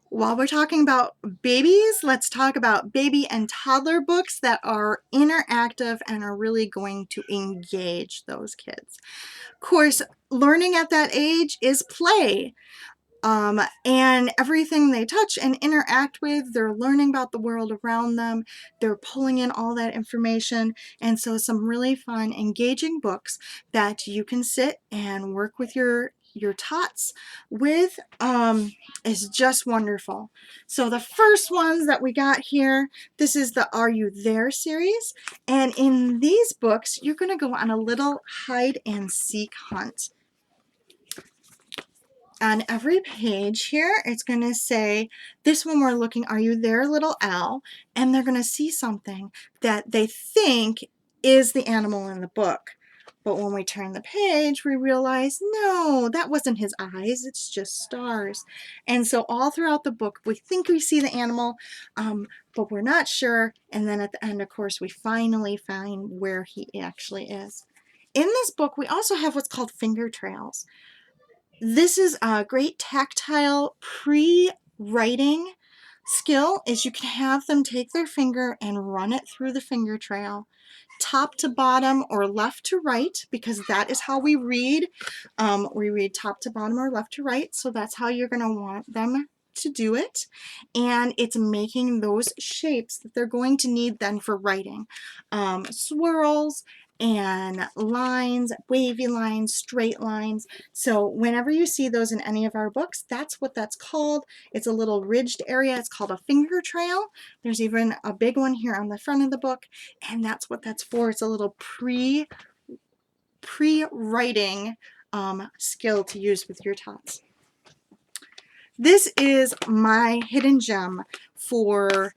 While we're talking about babies, let's talk about baby and toddler books that are interactive and are really going to engage those kids. Of course, learning at that age is play. And everything they touch and interact with, they're learning about the world around them. They're pulling in all that information. And so some really fun, engaging books that you can sit and work with your tots with is just wonderful. So the first ones that we got here, this is the Are You There series. And in these books, you're going to go on a little hide and seek hunt. On every page here, it's going to say, this one we're looking, are you there, little owl? And they're going to see something that they think is the animal in the book. But when we turn the page, we realize, no, that wasn't his eyes. It's just stars. And so all throughout the book, we think we see the animal, but we're not sure. And then at the end, of course, we finally find where he actually is. In this book, we also have what's called finger trails. This is a great tactile pre-writing skill, is you can have them take their finger and run it through the finger trail, top to bottom or left to right, because that is how we read. We read top to bottom or left to right, so that's how you're going to want them to do it. And it's making those shapes that they're going to need then for writing. Swirls and lines, wavy lines, straight lines. So whenever you see those in any of our books, that's what that's called. It's a little ridged area. It's called a finger trail. There's even a big one here on the front of the book, and that's what that's for. It's a little pre-writing skill to use with your tots. This is my hidden gem for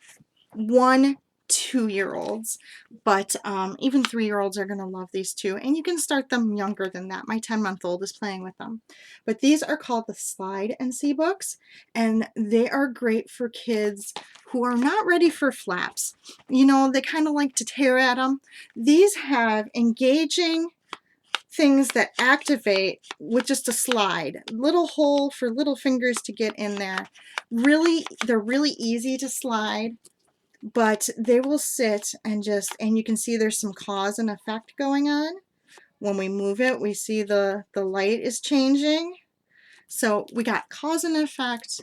1-2-year-olds, but even 3-year-olds are going to love these too, and you can start them younger than that. My 10-month-old is playing with them. But these are called the Slide and See books, and they are great for kids who are not ready for flaps. You know, they kind of like to tear at them. These have engaging things that activate with just a slide, little hole for little fingers to get in there. Really, they're really easy to slide, but they will sit and you can see there's some cause and effect going on. When we move it, we see the light is changing. So we got cause and effect.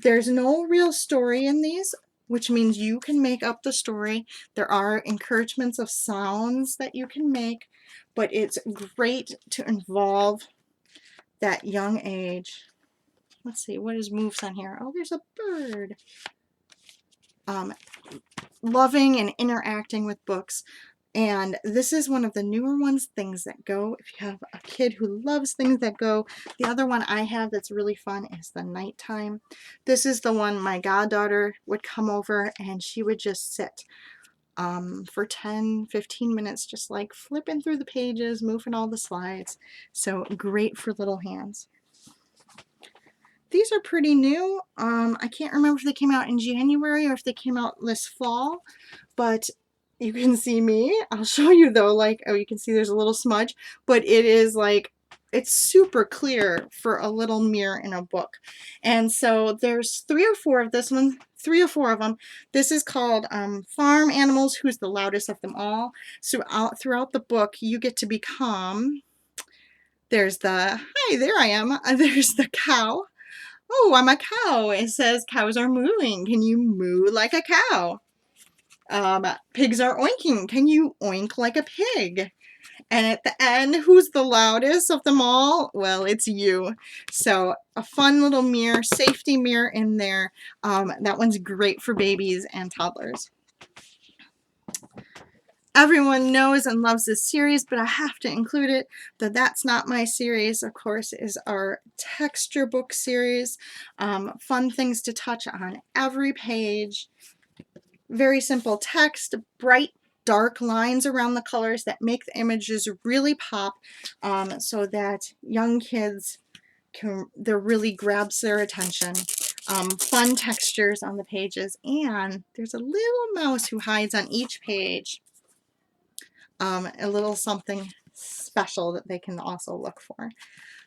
There's no real story in these, which means you can make up the story. There are encouragements of sounds that you can make, but it's great to involve that young age. Let's see, what is moves on here? Oh, there's a bird. Loving and interacting with books. And this is one of the newer ones, Things That Go. If you have a kid who loves Things That Go, the other one I have that's really fun is The Nighttime. This is the one my goddaughter would come over and she would just sit for 10-15 minutes, just like flipping through the pages, moving all the slides. So great for little hands. These are pretty new. I can't remember if they came out in January or if they came out this fall, but you can see me. I'll show you though, like, oh, you can see there's a little smudge, but it is like, it's super clear for a little mirror in a book. And so there's 3 or 4 of this one, 3 or 4 of them. This is called Farm Animals, Who's the Loudest of Them All. So throughout the book, you get to become, there's the, hi, there I am. There's the cow. Oh, I'm a cow. It says cows are mooing. Can you moo like a cow? Pigs are oinking. Can you oink like a pig? And at the end, who's the loudest of them all? Well, it's you. So a fun little mirror, safety mirror in there. That one's great for babies and toddlers. Everyone knows and loves this series, but I have to include it. The That's Not My series, of course, is our texture book series. Fun things to touch on every page. Very simple text, bright, dark lines around the colors that make the images really pop, so that young kids there really grabs their attention. Fun textures on the pages, and there's a little mouse who hides on each page. A little something special that they can also look for.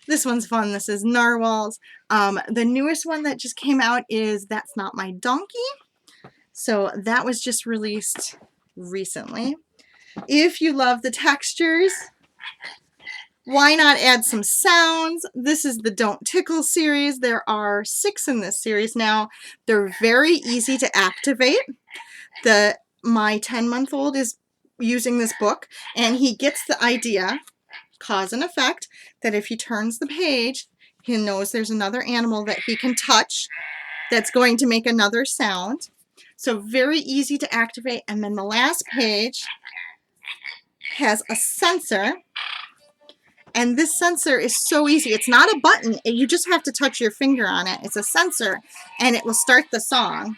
This one's fun. This is Narwhals. The newest one that just came out is That's Not My Donkey. So that was just released recently. If you love the textures, why not add some sounds? This is the Don't Tickle series. There are 6 in this series now. They're very easy to activate. My 10-month-old is using this book, and he gets the idea, cause and effect, that if he turns the page, he knows there's another animal that he can touch that's going to make another sound. So very easy to activate. And then the last page has a sensor. And this sensor is so easy. It's not a button. You just have to touch your finger on it. It's a sensor, and it will start the song.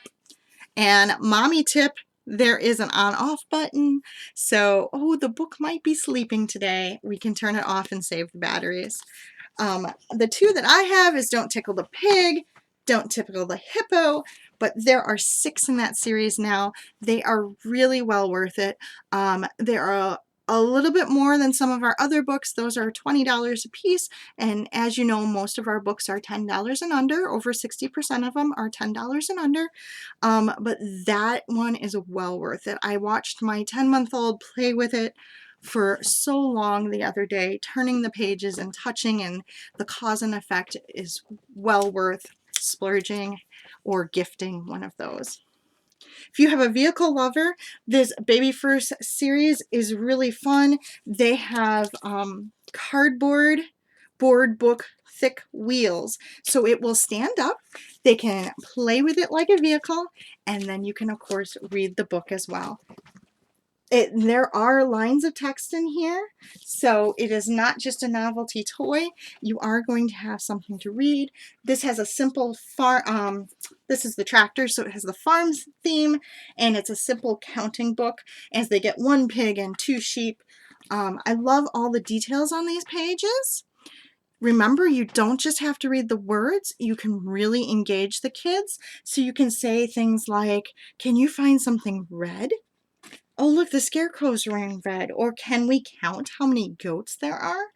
And mommy tip, there is an on-off button. So, oh, the book might be sleeping today. We can turn it off and save the batteries. The 2 that I have is Don't Tickle the Pig, Don't Tickle the Hippo, but there are 6 in that series now. They are really well worth it. They are a little bit more than some of our other books. Those are $20 a piece, and as you know, most of our books are $10 and under. Over 60% of them are $10 and under, but that one is well worth it. I watched my 10-month-old play with it for so long the other day, turning the pages and touching, and the cause and effect is well worth splurging or gifting one of those. If you have a vehicle lover, this Baby First series is really fun. They have cardboard board book thick wheels, so it will stand up. They can play with it like a vehicle, and then you can of course read the book as well. There are lines of text in here, so it is not just a novelty toy. You are going to have something to read. This has a simple this is the tractor, so it has the farm theme, and it's a simple counting book as they get 1 pig and 2 sheep. I love all the details on these pages. Remember, you don't just have to read the words, you can really engage the kids. So you can say things like, can you find something red? Oh, look, the scarecrow's wearing red. Or can we count how many goats there are?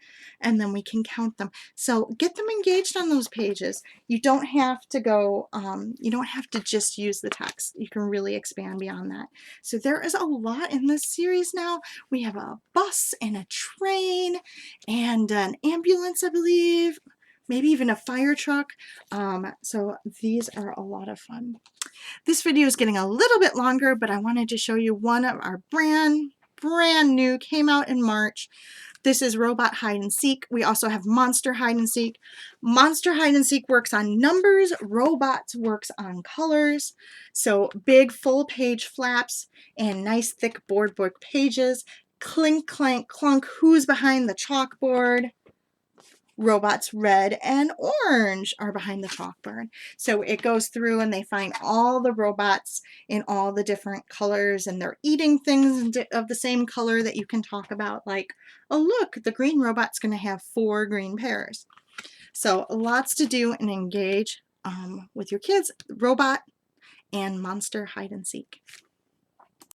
And then we can count them. So get them engaged on those pages. You don't have to go, you don't have to just use the text. You can really expand beyond that. So there is a lot in this series now. We have a bus and a train and an ambulance, I believe. Maybe even a fire truck. So these are a lot of fun. This video is getting a little bit longer, but I wanted to show you one of our brand new, came out in March. This is Robot Hide and Seek. We also have Monster Hide and Seek. Monster Hide and Seek works on numbers. Robots works on colors. So big full page flaps and nice thick board book pages. Clink, clank, clunk. Who's behind the chalkboard? Robots red and orange are behind the chalkboard. So it goes through and they find all the robots in all the different colors, and they're eating things of the same color that you can talk about, like, oh look, the green robot's going to have 4 green pears. So lots to do and engage with your kids. Robot and Monster Hide and Seek.